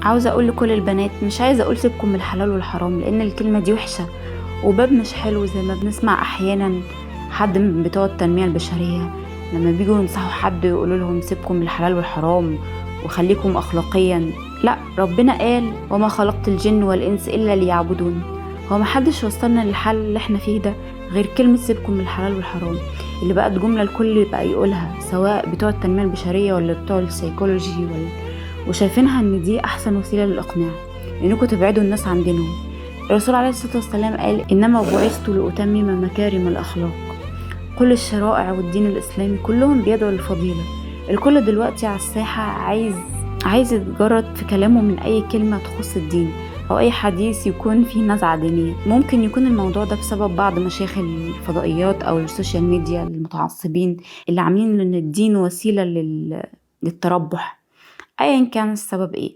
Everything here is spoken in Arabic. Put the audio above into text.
عاوزة أقول لكل البنات، مش عايزة أقول سيبكم من الحلال والحرام لأن الكلمة دي وحشة وباب مش حلو، زي ما بنسمع أحيانا حد من بتوع التنمية البشرية لما بيجوا ينصحوا حد يقولوا لهم سيبكم من الحلال والحرام وخليكم أخلاقيا. لا، ربنا قال وما خلقت الجن والإنس إلا ليعبدون. هو محدش وصلنا للحل اللي احنا فيه ده غير كلمة سيبكم من الحلال والحرام، اللي بقت جملة الكل بقى يقولها، سواء بتوع التنمية البشرية ولا بتوع السيكولوجي وشايفينها ان دي احسن وسيله للاقناع انكم تبعدوا الناس عن دينهم. الرسول عليه الصلاه والسلام قال انما بعثت لاتمم مكارم الاخلاق. كل الشرائع والدين الاسلامي كلهم بيدعوا للفضيله. الكل دلوقتي على الساحه عايز يتجرد في كلامه من اي كلمه تخص الدين او اي حديث يكون فيه نزعه دينيه. ممكن يكون الموضوع ده بسبب بعض مشايخ الفضائيات او السوشيال ميديا المتعصبين اللي عاملين ان الدين وسيله للتربح. ايا كان السبب ايه.